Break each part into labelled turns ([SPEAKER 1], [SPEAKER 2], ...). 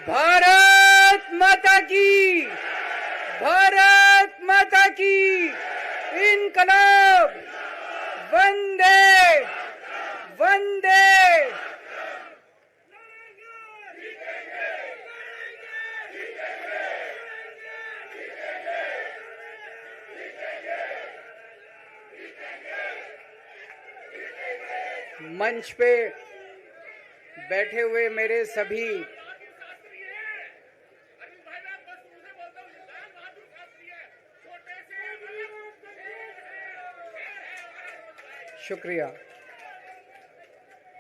[SPEAKER 1] भारत माता की, भारत माता की, इनकलाब, वंदे वंदे। मंच पे बैठे हुए मेरे सभी शुक्रिया।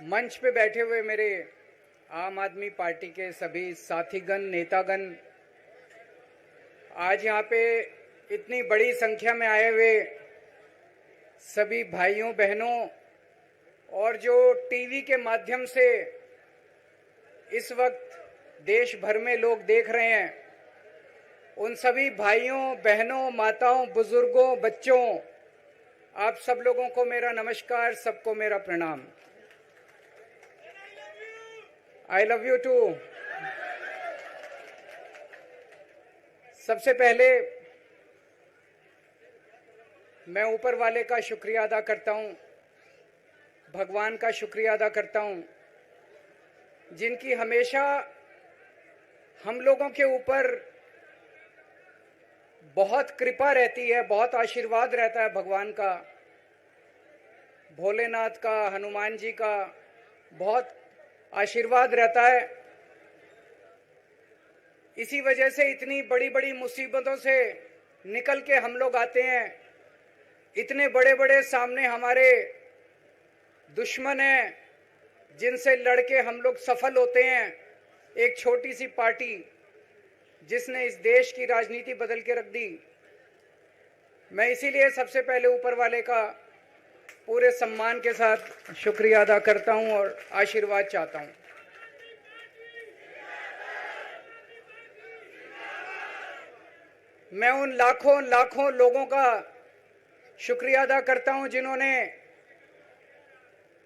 [SPEAKER 1] मंच पे बैठे हुए मेरे आम आदमी पार्टी के सभी साथीगण, नेतागण, आज यहाँ पे इतनी बड़ी संख्या में आए हुए सभी भाइयों बहनों और जो टीवी के माध्यम से इस वक्त देश भर में लोग देख रहे हैं, उन सभी भाइयों बहनों, माताओं, बुजुर्गों, बच्चों, आप सब लोगों को मेरा नमस्कार, सबको मेरा प्रणाम। I love you too. सबसे पहले मैं ऊपर वाले का शुक्रिया अदा करता हूं, भगवान का शुक्रिया अदा करता हूं, जिनकी हमेशा हम लोगों के ऊपर बहुत कृपा रहती है, बहुत आशीर्वाद रहता है भगवान का, भोलेनाथ का, हनुमान जी का बहुत आशीर्वाद रहता है। इसी वजह से इतनी बड़ी बड़ी मुसीबतों से निकल के हम लोग आते हैं। इतने बड़े बड़े सामने हमारे दुश्मन हैं जिनसे लड़के हम लोग सफल होते हैं। एक छोटी सी पार्टी जिसने इस देश की राजनीति बदल के रख दी। मैं इसीलिए सबसे पहले ऊपर वाले का पूरे सम्मान के साथ शुक्रिया अदा करता हूं और आशीर्वाद चाहता हूं। मैं उन लाखों लाखों लोगों का शुक्रिया अदा करता हूं जिन्होंने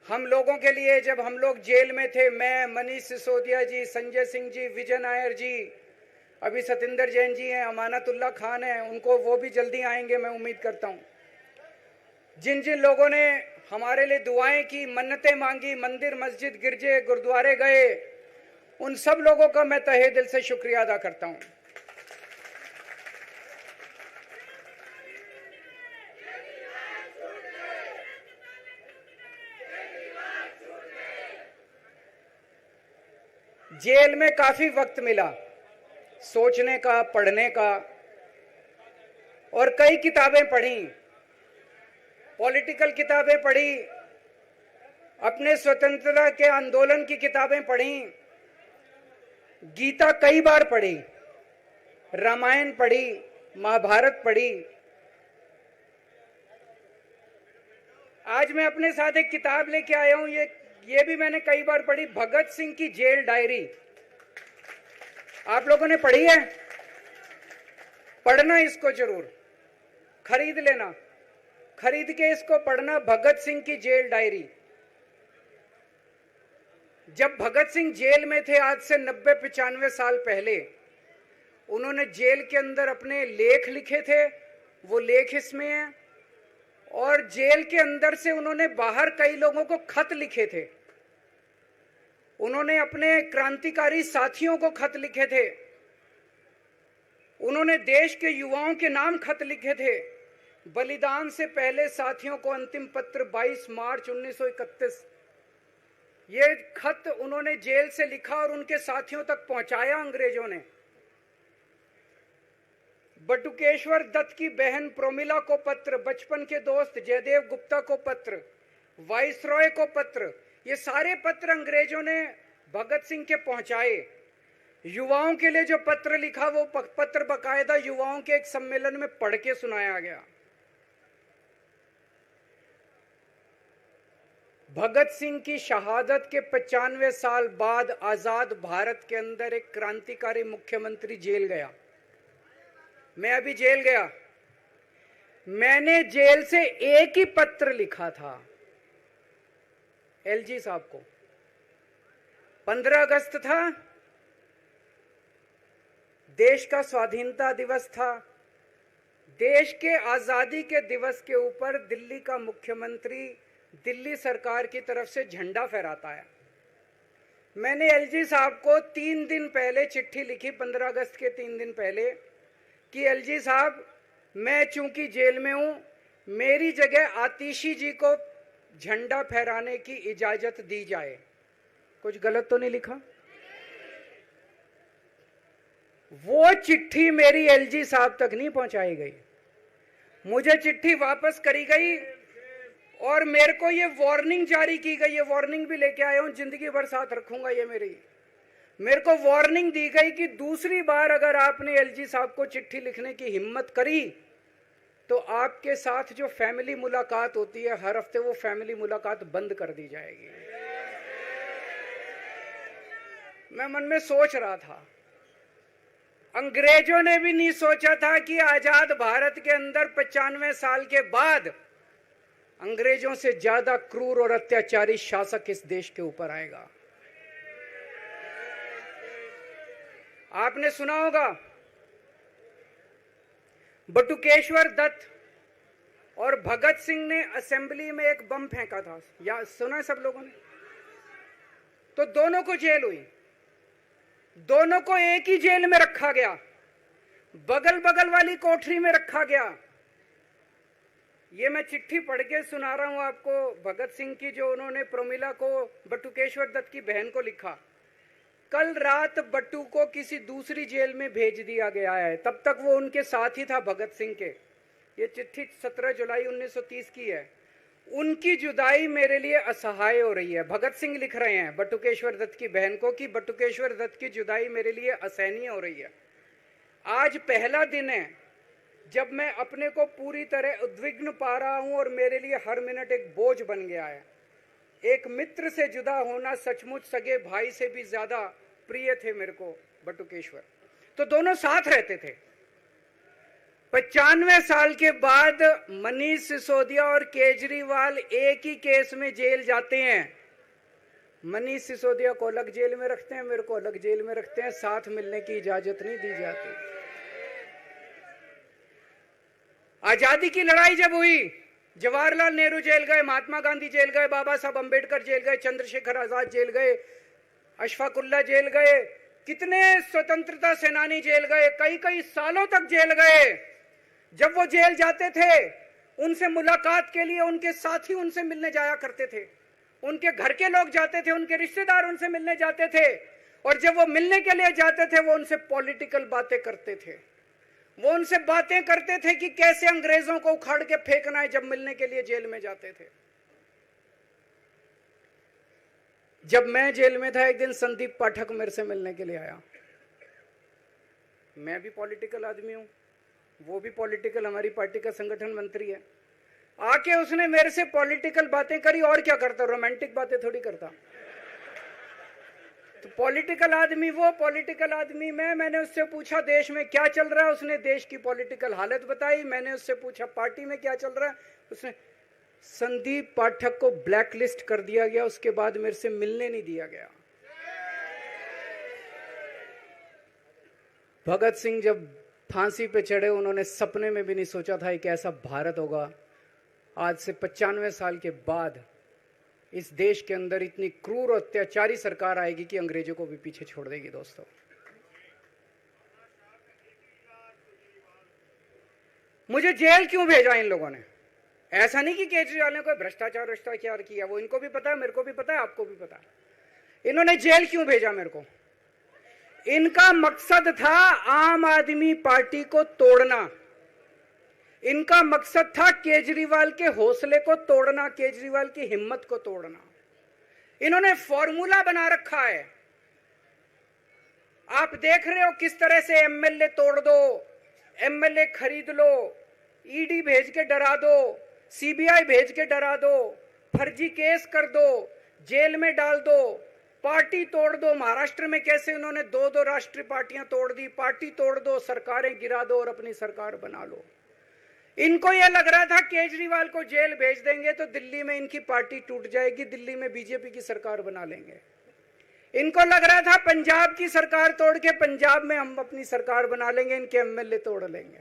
[SPEAKER 1] हम लोगों के लिए, जब हम लोग जेल में थे, मैं, मनीष सिसोदिया जी, संजय सिंह जी, विजय नायर जी, अभी सतिंदर जैन जी हैं, अमानतुल्लाह खान हैं, उनको वो भी जल्दी आएंगे मैं उम्मीद करता हूं। जिन जिन लोगों ने हमारे लिए दुआएं की, मन्नतें मांगी, मंदिर मस्जिद गिरजे गुरुद्वारे गए, उन सब लोगों का मैं तहे दिल से शुक्रिया अदा करता हूं। जेल में काफी वक्त मिला सोचने का, पढ़ने का, और कई किताबें पढ़ी, पॉलिटिकल किताबें पढ़ी, अपने स्वतंत्रता के आंदोलन की किताबें पढ़ी, गीता कई बार पढ़ी, रामायण पढ़ी, महाभारत पढ़ी। आज मैं अपने साथ एक किताब लेके आया हूं, ये भी मैंने कई बार पढ़ी, भगत सिंह की जेल डायरी। आप लोगों ने पढ़ी है? पढ़ना इसको जरूर, खरीद लेना, खरीद के इसको पढ़ना, भगत सिंह की जेल डायरी। जब भगत सिंह जेल में थे आज से 90-95 साल पहले, उन्होंने जेल के अंदर अपने लेख लिखे थे, वो लेख इसमें हैं। और जेल के अंदर से उन्होंने बाहर कई लोगों को खत लिखे थे, उन्होंने अपने क्रांतिकारी साथियों को खत लिखे थे, उन्होंने देश के युवाओं के नाम खत लिखे थे। बलिदान से पहले साथियों को अंतिम पत्र 22 मार्च 1931। ये खत उन्होंने जेल से लिखा और उनके साथियों तक पहुंचाया अंग्रेजों ने। बटुकेश्वर दत्त की बहन प्रोमिला को पत्र, बचपन के दोस्त जयदेव गुप्ता को पत्र, वाइसरॉय को पत्र, ये सारे पत्र अंग्रेजों ने भगत सिंह के पहुंचाए। युवाओं के लिए जो पत्र लिखा, वो पत्र बकायदा युवाओं के एक सम्मेलन में पढ़ के सुनाया गया। भगत सिंह की शहादत के 95 साल बाद आजाद भारत के अंदर एक क्रांतिकारी मुख्यमंत्री जेल गया। मैं अभी जेल गया, मैंने जेल से एक ही पत्र लिखा था एलजी साहब को। 15 अगस्त था, देश का स्वाधीनता दिवस था। देश के आजादी के दिवस के ऊपर दिल्ली का मुख्यमंत्री दिल्ली सरकार की तरफ से झंडा फहराता है। मैंने एलजी साहब को 3 दिन पहले चिट्ठी लिखी, 15 अगस्त के 3 दिन पहले, कि एलजी साहब, मैं चूंकि जेल में हूं, मेरी जगह आतिशी जी को झंडा फहराने की इजाजत दी जाए। कुछ गलत तो नहीं लिखा? वो चिट्ठी मेरी एलजी साहब तक नहीं पहुंचाई गई, मुझे चिट्ठी वापस करी गई और मेरे को ये वार्निंग जारी की गई। ये वार्निंग भी लेके आया हूं, जिंदगी भर साथ रखूंगा ये मेरे को वार्निंग दी गई कि दूसरी बार अगर आपने एलजी साहब को चिट्ठी लिखने की हिम्मत करी तो आपके साथ जो फैमिली मुलाकात होती है हर हफ्ते, वो फैमिली मुलाकात बंद कर दी जाएगी। मैं मन में सोच रहा था, अंग्रेजों ने भी नहीं सोचा था कि आजाद भारत के अंदर 95 साल के बाद अंग्रेजों से ज्यादा क्रूर और अत्याचारी शासक इस देश के ऊपर आएगा। आपने सुना होगा बटुकेश्वर दत्त और भगत सिंह ने असेंबली में एक बम फेंका था, या सुना सब लोगों ने? तो दोनों को जेल हुई, दोनों को एक ही जेल में रखा गया, बगल बगल वाली कोठरी में रखा गया। ये मैं चिट्ठी पढ़ के सुना रहा हूं आपको भगत सिंह की, जो उन्होंने प्रमिला को, बटुकेश्वर दत्त की बहन को लिखा। कल रात बट्टू को किसी दूसरी जेल में भेज दिया गया है, तब तक वो उनके साथ ही था भगत सिंह के। ये चिट्ठी 17 जुलाई 1930 की है। उनकी जुदाई मेरे लिए असहाय हो रही है। भगत सिंह लिख रहे हैं बटुकेश्वर दत्त की बहन को कि बटुकेश्वर दत्त की जुदाई मेरे लिए असहनीय हो रही है। आज पहला दिन है जब मैं अपने को पूरी तरह उद्विग्न पा रहा हूं और मेरे लिए हर मिनट एक बोझ बन गया है। एक मित्र से जुदा होना सचमुच सगे भाई से भी ज्यादा प्रिय थे मेरे को बटुकेश्वर। तो दोनों साथ रहते थे। 95 साल के बाद मनीष सिसोदिया और केजरीवाल एक ही केस में जेल जाते हैं। मनीष सिसोदिया को अलग जेल में रखते हैं, मेरे को अलग जेल में रखते हैं, साथ मिलने की इजाजत नहीं दी जाती। आजादी की लड़ाई जब हुई, जवाहरलाल नेहरू जेल गए, महात्मा गांधी जेल गए, बाबा साहब अंबेडकर जेल गए, चंद्रशेखर आजाद जेल गए, अशफाकुल्ला जेल गए, कितने स्वतंत्रता सेनानी जेल गए, कई कई सालों तक जेल गए। जब वो जेल जाते थे, उनसे मुलाकात के लिए उनके साथी उनसे मिलने जाया करते थे, उनके घर के लोग जाते थे, उनके रिश्तेदार उनसे मिलने जाते थे, और जब वो मिलने के लिए जाते थे वो उनसे पॉलिटिकल बातें करते थे। वो उनसे बातें करते थे कि कैसे अंग्रेजों को उखाड़ के फेंकना है। जब मिलने के लिए जेल में जाते थे, जब मैं जेल में था एक दिन संदीप पाठक मेरे से मिलने के लिए आया। मैं भी पॉलिटिकल आदमी हूं, वो भी पॉलिटिकल, हमारी पार्टी का संगठन मंत्री है। आके उसने मेरे से पॉलिटिकल बातें करी, और क्या करता, रोमांटिक बातें थोड़ी करता। तो पॉलिटिकल आदमी वो, पॉलिटिकल आदमी मैंने उससे पूछा देश में क्या चल रहा है, उसने देश की पॉलिटिकल हालत बताई। मैंने उससे पूछा पार्टी में क्या चल रहा है, उसने, संदीप पाठक को ब्लैकलिस्ट कर दिया गया, उसके बाद मेरे से मिलने नहीं दिया गया। भगत सिंह जब फांसी पे चढ़े, उन्होंने सपने में भी नहीं सोचा था कि ऐसा भारत होगा। आज से 95 साल के बाद इस देश के अंदर इतनी क्रूर और अत्याचारी सरकार आएगी कि अंग्रेजों को भी पीछे छोड़ देगी। दोस्तों, मुझे जेल क्यों भेजा इन लोगों ने? ऐसा नहीं कि केजरीवाल ने कोई भ्रष्टाचार किया, वो इनको भी पता है, मेरे को भी पता है, आपको भी पता है। इन्होंने जेल क्यों भेजा मेरे को? इनका मकसद था आम आदमी पार्टी को तोड़ना। इनका मकसद था केजरीवाल के हौसले को तोड़ना, केजरीवाल की हिम्मत को तोड़ना। इन्होंने फॉर्मूला बना रखा है। आप देख रहे हो किस तरह से एमएलए तोड़ दो, एमएलए खरीद लो, ईडी भेज के डरा दो, सीबीआई भेज के डरा दो, फर्जी केस कर दो, जेल में डाल दो, पार्टी तोड़ दो। महाराष्ट्र में कैसे उन्होंने 2-2 राष्ट्रीय पार्टियां तोड़ दी। पार्टी तोड़ दो, सरकारें गिरा दो और अपनी सरकार बना लो। इनको यह लग रहा था केजरीवाल को जेल भेज देंगे तो दिल्ली में इनकी पार्टी टूट जाएगी, दिल्ली में बीजेपी की सरकार बना लेंगे। इनको लग रहा था पंजाब की सरकार तोड़ के पंजाब में हम अपनी सरकार बना लेंगे, इनके एमएलए तोड़ लेंगे।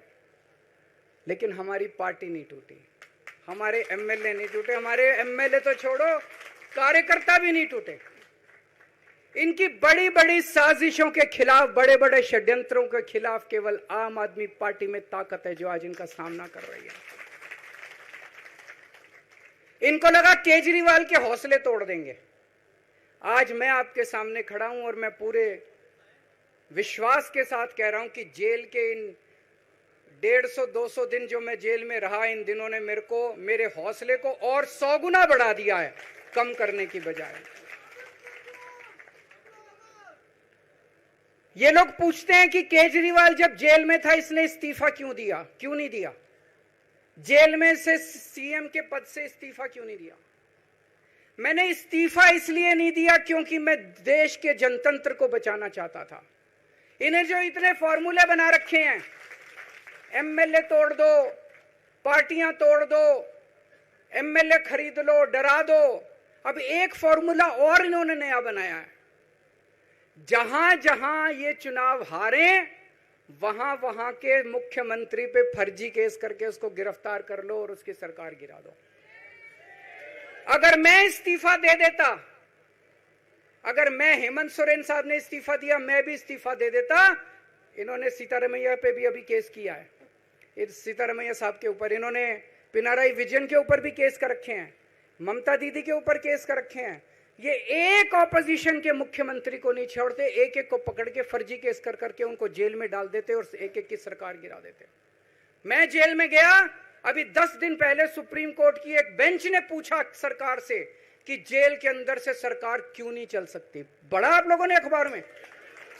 [SPEAKER 1] लेकिन हमारी पार्टी नहीं टूटी, हमारे एमएलए नहीं टूटे, हमारे एमएलए तो छोड़ो, कार्यकर्ता भी नहीं टूटे। इनकी बड़ी बड़ी साजिशों के खिलाफ, बड़े बड़े षड्यंत्रों के खिलाफ केवल आम आदमी पार्टी में ताकत है जो आज इनका सामना कर रही है। इनको लगा केजरीवाल के हौसले तोड़ देंगे। आज मैं आपके सामने खड़ा हूं और मैं पूरे विश्वास के साथ कह रहा हूं कि जेल के इन 150-200 दिन जो मैं जेल में रहा, इन दिनों ने मेरे हौसले को और 100 गुना बढ़ा दिया है, कम करने की बजाय। ये लोग पूछते हैं कि केजरीवाल जब जेल में था इसने इस्तीफा क्यों दिया, क्यों नहीं दिया? जेल में से सीएम के पद से इस्तीफा क्यों नहीं दिया? मैंने इस्तीफा इसलिए नहीं दिया क्योंकि मैं देश के जनतंत्र को बचाना चाहता था। इन्हें जो इतने फॉर्मूले बना रखे हैं, एमएलए तोड़ दो, पार्टियां तोड़ दो, एमएलए खरीद लो, डरा दो, अब एक फॉर्मूला और इन्होंने नया बनाया है। जहां जहां ये चुनाव हारे वहां वहां के मुख्यमंत्री पे फर्जी केस करके उसको गिरफ्तार कर लो और उसकी सरकार गिरा दो। अगर मैं इस्तीफा दे देता, अगर मैं, हेमंत सोरेन साहब ने इस्तीफा दिया, मैं भी इस्तीफा दे देता, इन्होंने सीतारमैया पे भी अभी केस किया है, सीतारमैया साहब के ऊपर, इन्होंने पिनाराई विजयन के ऊपर भी केस कर रखे हैं, ममता दीदी के ऊपर केस कर रखे हैं। ये एक ऑपोजिशन के मुख्यमंत्री को नहीं छोड़ते, एक एक को पकड़ के फर्जी केस कर करके उनको जेल में डाल देते और एक एक की सरकार गिरा देते। मैं जेल में गया, अभी 10 दिन पहले सुप्रीम कोर्ट की एक बेंच ने पूछा सरकार से कि जेल के अंदर से सरकार क्यों नहीं चल सकती। बड़ा आप लोगों ने अखबार में,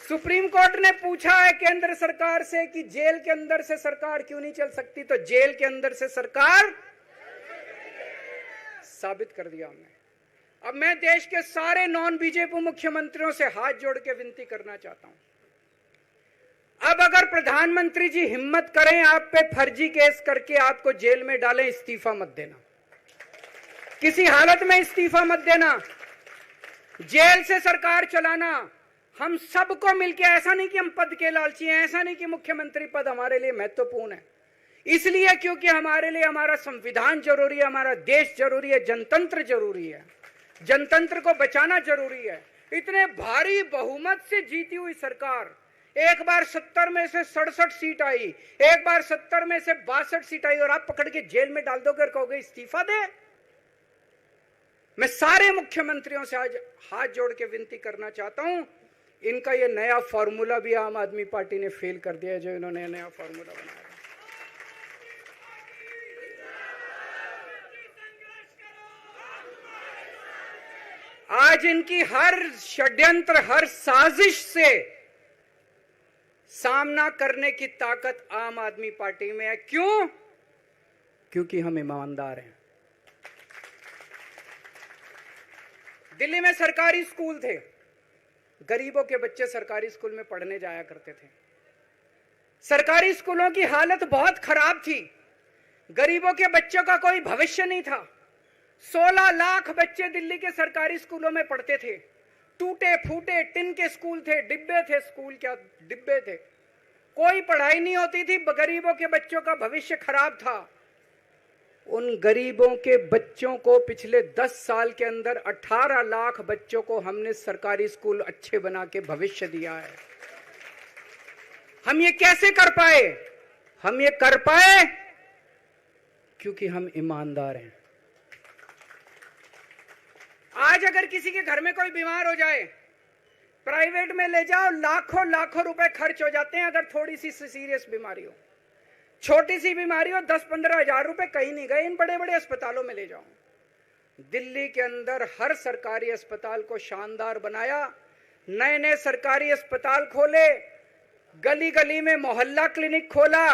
[SPEAKER 1] सुप्रीम कोर्ट ने पूछा है केंद्र सरकार से कि जेल के अंदर से सरकार क्यों नहीं चल सकती, तो जेल के अंदर से सरकार साबित कर दिया हमने। अब मैं देश के सारे नॉन बीजेपी मुख्यमंत्रियों से हाथ जोड़ के विनती करना चाहता हूं, अब अगर प्रधानमंत्री जी हिम्मत करें आप पे फर्जी केस करके आपको जेल में डालें, इस्तीफा मत देना, किसी हालत में इस्तीफा मत देना। जेल से सरकार चलाना हम सबको मिलकर, ऐसा नहीं कि हम पद के लालची हैं, ऐसा नहीं कि मुख्यमंत्री पद हमारे लिए महत्वपूर्ण है, इसलिए क्योंकि हमारे लिए हमारा संविधान जरूरी है, हमारा देश जरूरी है, जनतंत्र जरूरी है, जनतंत्र को बचाना जरूरी है। इतने भारी बहुमत से जीती हुई सरकार, एक बार 70 में से 67 सीट आई, एक बार 70 में से 62 सीट आई, और आप पकड़ के जेल में डाल दोगे और कहोगे इस्तीफा दे। मैं सारे मुख्यमंत्रियों से आज हाथ जोड़ के विनती करना चाहता हूं, इनका ये नया फॉर्मूला भी आम आदमी पार्टी ने फेल कर दिया है, जो इन्होंने नया फॉर्मूला बनाया। आज इनकी हर षड्यंत्र, हर साजिश से सामना करने की ताकत आम आदमी पार्टी में है। क्यों? क्योंकि हम ईमानदार हैं। दिल्ली में सरकारी स्कूल थे, गरीबों के बच्चे सरकारी स्कूल में पढ़ने जाया करते थे। सरकारी स्कूलों की हालत बहुत खराब थी, गरीबों के बच्चों का कोई भविष्य नहीं था। 16 लाख बच्चे दिल्ली के सरकारी स्कूलों में पढ़ते थे। टूटे फूटे टिन के स्कूल थे, डिब्बे थे, स्कूल क्या डिब्बे थे, कोई पढ़ाई नहीं होती थी, गरीबों के बच्चों का भविष्य खराब था। उन गरीबों के बच्चों को पिछले 10 साल के अंदर 18 लाख बच्चों को हमने सरकारी स्कूल अच्छे बना के भविष्य दिया है। हम ये कैसे कर पाए? हम ये कर पाए क्योंकि हम ईमानदार हैं। आज अगर किसी के घर में कोई बीमार हो जाए, प्राइवेट में ले जाओ, लाखों लाखों रुपए खर्च हो जाते हैं। अगर थोड़ी सी सीरियस बीमारी हो, छोटी सी बीमारी हो, 10-15 हजार रुपए कहीं नहीं गए, इन बड़े बड़े अस्पतालों में ले जाओ। दिल्ली के अंदर हर सरकारी अस्पताल को शानदार बनाया, नए नए सरकारी अस्पताल खोले, गली गली में मोहल्ला क्लिनिक खोला,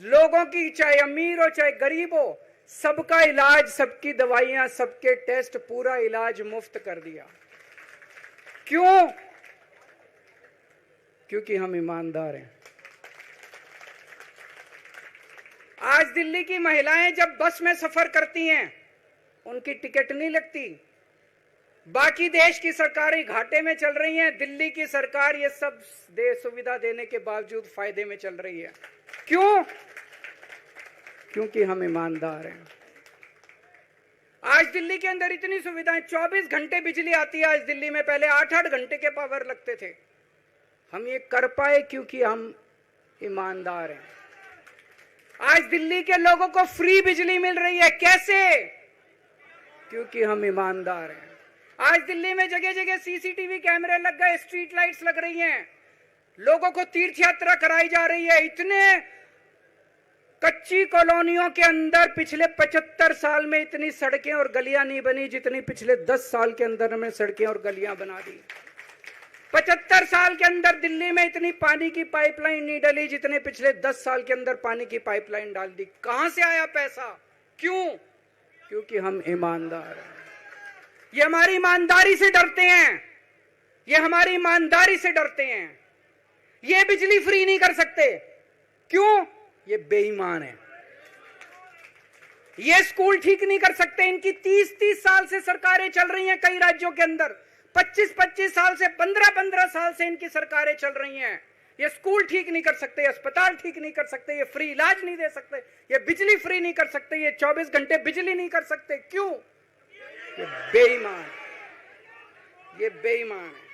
[SPEAKER 1] लोगों की चाहे अमीर हो चाहे गरीब हो, सबका इलाज, सबकी दवाइयां, सबके टेस्ट, पूरा इलाज मुफ्त कर दिया। क्यों? क्योंकि हम ईमानदार हैं। आज दिल्ली की महिलाएं जब बस में सफर करती हैं, उनकी टिकट नहीं लगती, बाकी देश की सरकारें घाटे में चल रही हैं, दिल्ली की सरकार ये सब सुविधा देने के बावजूद फायदे में चल रही है। क्यों? क्योंकि हम ईमानदार हैं। आज दिल्ली के अंदर इतनी सुविधाएं, 24 घंटे बिजली आती है आज दिल्ली में, पहले 8-8 घंटे के पावर लगते थे। हम ये कर पाए क्योंकि हम ईमानदार हैं। आज दिल्ली के लोगों को फ्री बिजली मिल रही है, कैसे? क्योंकि हम ईमानदार हैं। आज दिल्ली में जगह जगह सीसीटीवी कैमरे लग गए, स्ट्रीट लाइट्स लग रही हैं, लोगों को तीर्थ यात्रा कराई जा रही है। इतने कच्ची कॉलोनियों के अंदर पिछले 75 साल में इतनी सड़कें और गलियां नहीं बनी जितनी पिछले 10 साल के अंदर हमने सड़कें और गलियां बना दी। 75 साल के अंदर दिल्ली में इतनी पानी की पाइपलाइन नहीं डली जितने पिछले 10 साल के अंदर पानी की पाइपलाइन डाल दी। कहां से आया पैसा? क्यों? क्योंकि हम ईमानदार हैं। ये हमारी ईमानदारी से डरते हैं, ये हमारी ईमानदारी से डरते हैं। ये बिजली फ्री नहीं कर सकते, क्यों? ये बेईमान है। ये स्कूल ठीक नहीं कर सकते, इनकी 30-30 साल से सरकारें चल रही हैं कई राज्यों के अंदर, 25-25 साल से, 15-15 साल से इनकी सरकारें चल रही हैं। ये स्कूल ठीक नहीं कर सकते, अस्पताल ठीक नहीं कर सकते, ये फ्री इलाज नहीं दे सकते, ये बिजली फ्री नहीं कर सकते, ये 24 घंटे बिजली नहीं कर सकते। क्यों? ये बेईमान, ये बेईमान है।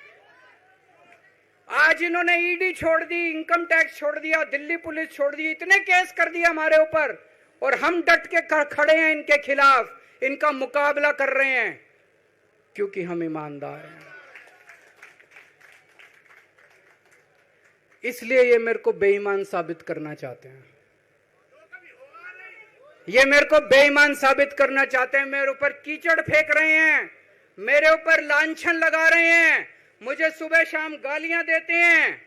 [SPEAKER 1] आज इन्होंने ईडी छोड़ दी, इनकम टैक्स छोड़ दिया, दिल्ली पुलिस छोड़ दी, इतने केस कर दिए हमारे ऊपर, और हम डट के खड़े हैं इनके खिलाफ, इनका मुकाबला कर रहे हैं क्योंकि हम ईमानदार हैं। इसलिए ये मेरे को बेईमान साबित करना चाहते हैं, ये मेरे को बेईमान साबित करना चाहते हैं। मेरे ऊपर कीचड़ फेंक रहे हैं, मेरे ऊपर लांछन लगा रहे हैं, मुझे सुबह शाम गालियां देते हैं।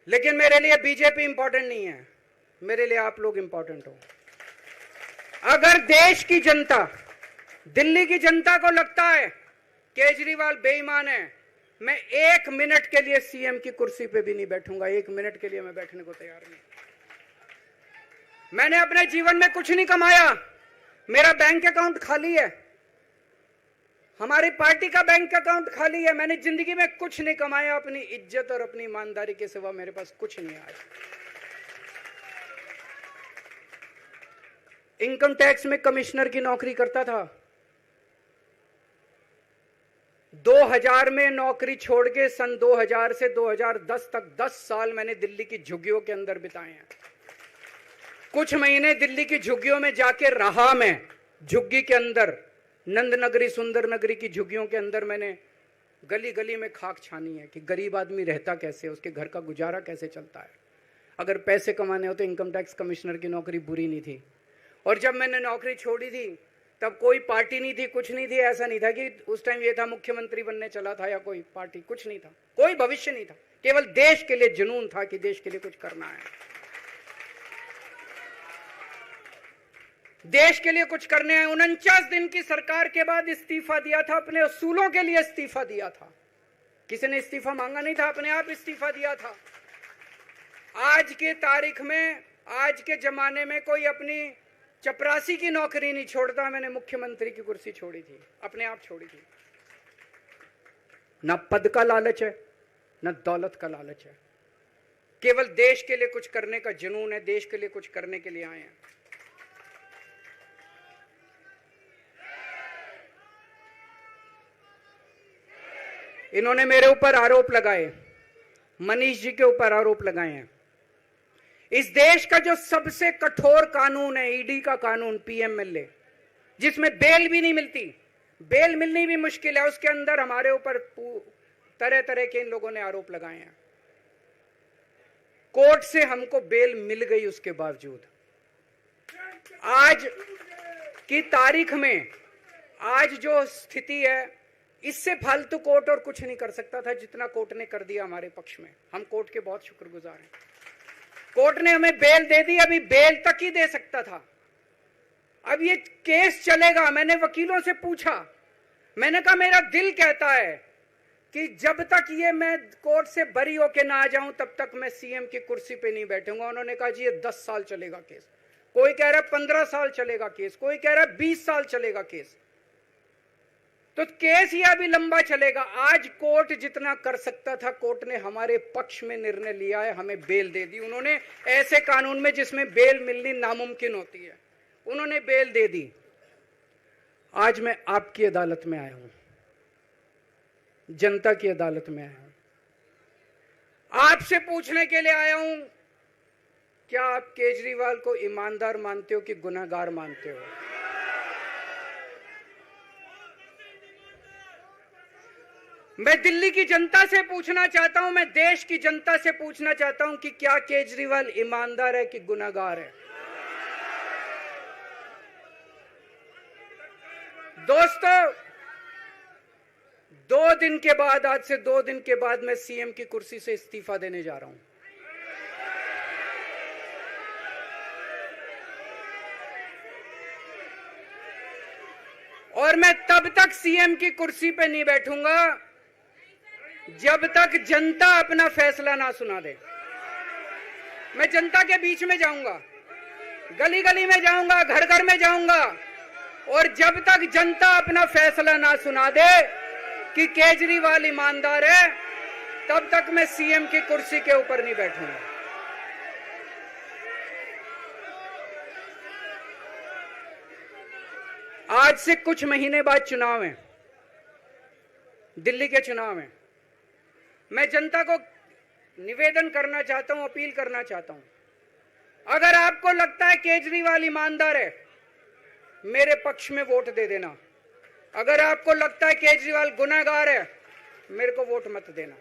[SPEAKER 1] लेकिन मेरे लिए बीजेपी इंपॉर्टेंट नहीं है, मेरे लिए आप लोग इंपॉर्टेंट हो। अगर देश की जनता, दिल्ली की जनता को लगता है केजरीवाल बेईमान है, मैं 1 मिनट के लिए सीएम की कुर्सी पे भी नहीं बैठूंगा। 1 मिनट के लिए मैं बैठने को तैयार नहीं। मैंने अपने जीवन में कुछ नहीं कमाया, मेरा बैंक अकाउंट खाली है, हमारी पार्टी का बैंक अकाउंट खाली है। मैंने जिंदगी में कुछ नहीं कमाया, अपनी इज्जत और अपनी ईमानदारी के सिवा मेरे पास कुछ नहीं आया। इनकम टैक्स में कमिश्नर की नौकरी करता था, 2000 में नौकरी छोड़ के सन 2000 से 2010 तक 10 साल मैंने दिल्ली की झुग्गियों के अंदर बिताए हैं। कुछ महीने दिल्ली की झुग्गियों में जाके रहा मैं, झुग्गी के अंदर, नंद नगरी, सुंदर नगरी की झुग्गियों के अंदर मैंने गली गली में खाक छानी है कि गरीब आदमी रहता कैसे, उसके घर का गुजारा कैसे चलता है। अगर पैसे कमाने हो तो इनकम टैक्स कमिश्नर की नौकरी बुरी नहीं थी। और जब मैंने नौकरी छोड़ी थी तब कोई पार्टी नहीं थी, कुछ नहीं थी। ऐसा नहीं था कि उस टाइम ये था मुख्यमंत्री बनने चला था या कोई पार्टी, कुछ नहीं था, कोई भविष्य नहीं था, केवल देश के लिए जुनून था कि देश के लिए कुछ करना है, देश के लिए कुछ करने हैं। 49 दिन की सरकार के बाद इस्तीफा दिया था, अपने असूलों के लिए इस्तीफा दिया था। किसी ने इस्तीफा मांगा नहीं था, अपने आप इस्तीफा दिया था। आज के तारीख में, आज के जमाने में कोई अपनी चपरासी की नौकरी नहीं छोड़ता। मैंने मुख्यमंत्री की कुर्सी छोड़ी थी, अपने आप छोड़ी थी। ना पद का लालच है, ना दौलत का लालच है, केवल देश के लिए कुछ करने का जुनून है, देश के लिए कुछ करने के लिए आए हैं। इन्होंने मेरे ऊपर आरोप लगाए, मनीष जी के ऊपर आरोप लगाए हैं। इस देश का जो सबसे कठोर कानून है, ईडी का कानून, पीएमएलए, जिसमें बेल भी नहीं मिलती, बेल मिलनी भी मुश्किल है, उसके अंदर हमारे ऊपर तरह तरह के इन लोगों ने आरोप लगाए हैं। कोर्ट से हमको बेल मिल गई, उसके बावजूद आज की तारीख में, आज जो स्थिति है, इससे फालतू कोर्ट और कुछ नहीं कर सकता था जितना कोर्ट ने कर दिया हमारे पक्ष में। हम कोर्ट के बहुत शुक्रगुजार हैं। कोर्ट ने हमें बेल दे दी, अभी बेल तक ही दे सकता था। अब ये केस चलेगा। मैंने वकीलों से पूछा, मैंने कहा मेरा दिल कहता है कि जब तक ये मैं कोर्ट से बरी होके ना आ जाऊं तब तक मैं सीएम की कुर्सी पे नहीं बैठूंगा। उन्होंने कहा जी ये 10 साल चलेगा केस, कोई कह रहा है 15 साल चलेगा केस, कोई कह रहा है 20 साल चलेगा केस। तो केस यह भी लंबा चलेगा। आज कोर्ट जितना कर सकता था, कोर्ट ने हमारे पक्ष में निर्णय लिया है, हमें बेल दे दी उन्होंने। ऐसे कानून में जिसमें बेल मिलनी नामुमकिन होती है, उन्होंने बेल दे दी। आज मैं आपकी अदालत में आया हूं, जनता की अदालत में आया हूं, आपसे पूछने के लिए आया हूं, क्या आप केजरीवाल को ईमानदार मानते हो कि गुनहगार मानते हो? मैं दिल्ली की जनता से पूछना चाहता हूं, मैं देश की जनता से पूछना चाहता हूं कि क्या केजरीवाल ईमानदार है कि गुनहगार है? दोस्तों, 2 दिन के बाद, आज से 2 दिन के बाद मैं सीएम की कुर्सी से इस्तीफा देने जा रहा हूं। और मैं तब तक सीएम की कुर्सी पे नहीं बैठूंगा जब तक जनता अपना फैसला ना सुना दे। मैं जनता के बीच में जाऊंगा, गली गली में जाऊंगा, घर घर में जाऊंगा, और जब तक जनता अपना फैसला ना सुना दे कि केजरीवाल ईमानदार है, तब तक मैं सीएम की कुर्सी के ऊपर नहीं बैठूंगा। आज से कुछ महीने बाद चुनाव है, दिल्ली के चुनाव है। मैं जनता को निवेदन करना चाहता हूं, अपील करना चाहता हूं, अगर आपको लगता है केजरीवाल ईमानदार है, मेरे पक्ष में वोट दे देना। अगर आपको लगता है केजरीवाल गुनहगार है, मेरे को वोट मत देना।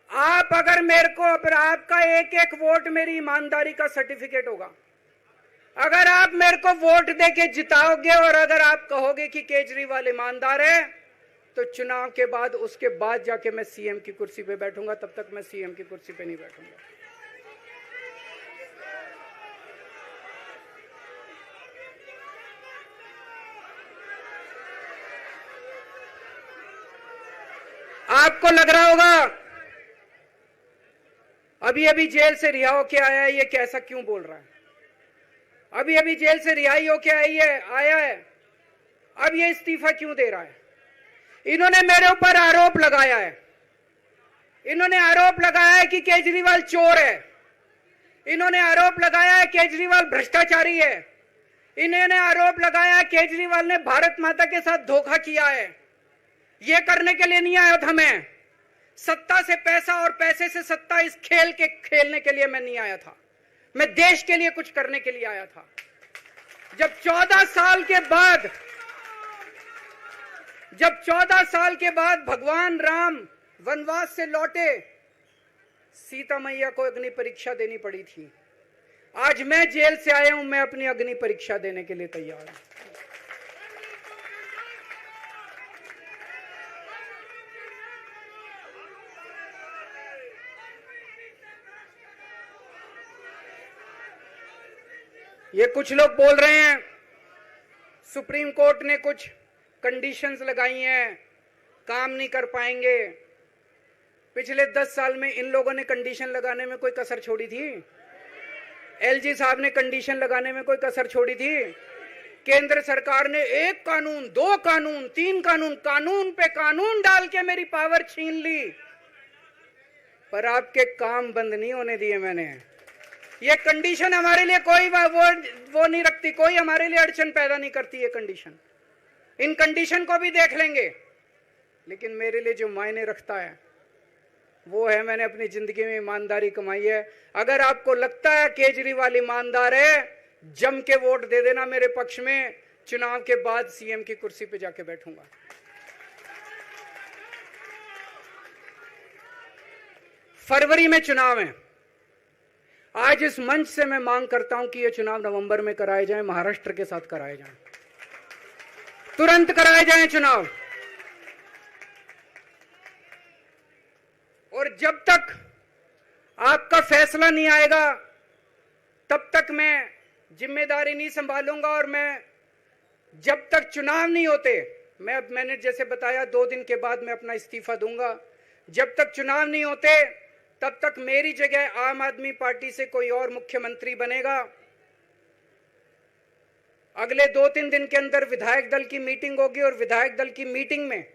[SPEAKER 1] आप अगर मेरे को, आपका एक एक वोट मेरी ईमानदारी का सर्टिफिकेट होगा। अगर आप मेरे को वोट देके जिताओगे और अगर आप कहोगे कि केजरीवाल ईमानदार है, तो चुनाव के बाद, उसके बाद जाके मैं सीएम की कुर्सी पे बैठूंगा। तब तक मैं सीएम की कुर्सी पे नहीं बैठूंगा। आपको लग रहा होगा अभी अभी जेल से रिहा होके आया है, ये कैसा क्यों बोल रहा है? अभी अभी जेल से रिहाई होके आया है, अब ये इस्तीफा क्यों दे रहा है? इन्होंने मेरे ऊपर आरोप लगाया है, इन्होंने आरोप लगाया है कि केजरीवाल चोर है, इन्होंने आरोप लगाया है केजरीवाल भ्रष्टाचारी है, इन्होंने आरोप लगाया है केजरीवाल ने भारत माता के साथ धोखा किया है। ये करने के लिए नहीं आया था मैं, सत्ता से पैसा और पैसे से सत्ता, इस खेल के खेलने के लिए मैं नहीं आया था। मैं देश के लिए कुछ करने के लिए आया था। जब 14 साल के बाद भगवान राम वनवास से लौटे, सीता मैया को अग्नि परीक्षा देनी पड़ी थी। आज मैं जेल से आया हूं, मैं अपनी अग्नि परीक्षा देने के लिए तैयार हूं। ये कुछ लोग बोल रहे हैं सुप्रीम कोर्ट ने कुछ कंडीशंस लगाई हैं, काम नहीं कर पाएंगे। पिछले 10 साल में इन लोगों ने कंडीशन लगाने में कोई कसर छोड़ी थी? एलजी साहब ने कंडीशन लगाने में कोई कसर छोड़ी थी? केंद्र सरकार ने 1 कानून, 2 कानून, 3 कानून, कानून पे कानून डाल के मेरी पावर छीन ली, पर आपके काम बंद नहीं होने दिए मैंने। ये कंडीशन हमारे लिए कोई वो नहीं रखती, कोई हमारे लिए अड़चन पैदा नहीं करती ये कंडीशन। इन कंडीशन को भी देख लेंगे, लेकिन मेरे लिए जो मायने रखता है वो है मैंने अपनी जिंदगी में ईमानदारी कमाई है। अगर आपको लगता है केजरीवाल ईमानदार है, जम के वोट दे देना मेरे पक्ष में। चुनाव के बाद सीएम की कुर्सी पे जाके बैठूंगा। फरवरी में चुनाव है। आज इस मंच से मैं मांग करता हूं कि ये चुनाव नवंबर में कराए जाएं, महाराष्ट्र के साथ कराए जाएं, तुरंत कराए जाएं चुनाव। और जब तक आपका फैसला नहीं आएगा, तब तक मैं जिम्मेदारी नहीं संभालूंगा। और मैं जब तक चुनाव नहीं होते, मैंने जैसे बताया 2 दिन के बाद मैं अपना इस्तीफा दूंगा। जब तक चुनाव नहीं होते, तब तक मेरी जगह आम आदमी पार्टी से कोई और मुख्यमंत्री बनेगा। अगले 2-3 दिन के अंदर विधायक दल की मीटिंग होगी और विधायक दल की मीटिंग में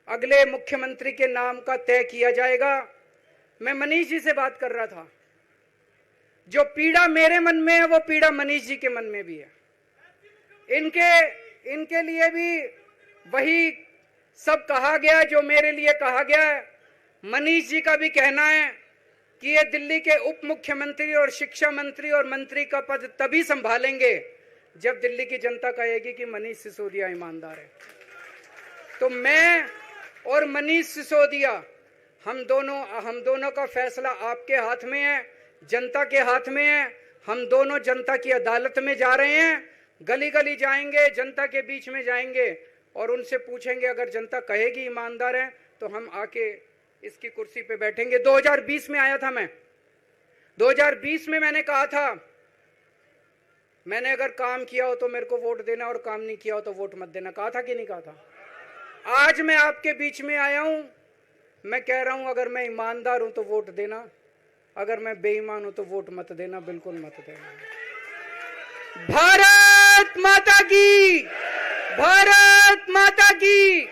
[SPEAKER 1] अगले मुख्यमंत्री के नाम का तय किया जाएगा। मैं मनीष जी से बात कर रहा था, जो पीड़ा मेरे मन में है वो पीड़ा मनीष जी के मन में भी है। इनके लिए भी वही सब कहा गया जो मेरे लिए कहा गया है। मनीष जी का भी कहना है कि ये दिल्ली के उप मुख्यमंत्री और शिक्षा मंत्री और मंत्री का पद तभी संभालेंगे जब दिल्ली की जनता कहेगी कि मनीष सिसोदिया ईमानदार है। तो मैं और मनीष सिसोदिया हम दोनों का फैसला आपके हाथ में है, जनता के हाथ में है। हम दोनों जनता की अदालत में जा रहे हैं, गली गली जाएंगे, जनता के बीच में जाएंगे और उनसे पूछेंगे, अगर जनता कहेगी ईमानदार है तो हम आके इसकी कुर्सी पे बैठेंगे। 2020 में आया था मैं, 2020 में मैंने कहा था, मैंने अगर काम किया हो तो मेरे को वोट देना और काम नहीं किया हो तो वोट मत देना, कहा था कि नहीं कहा था? आज मैं आपके बीच में आया हूं, मैं कह रहा हूं अगर मैं ईमानदार हूं तो वोट देना, अगर मैं बेईमान हूं तो वोट मत देना, बिल्कुल मत देना। भारत माता की, भारत माता की।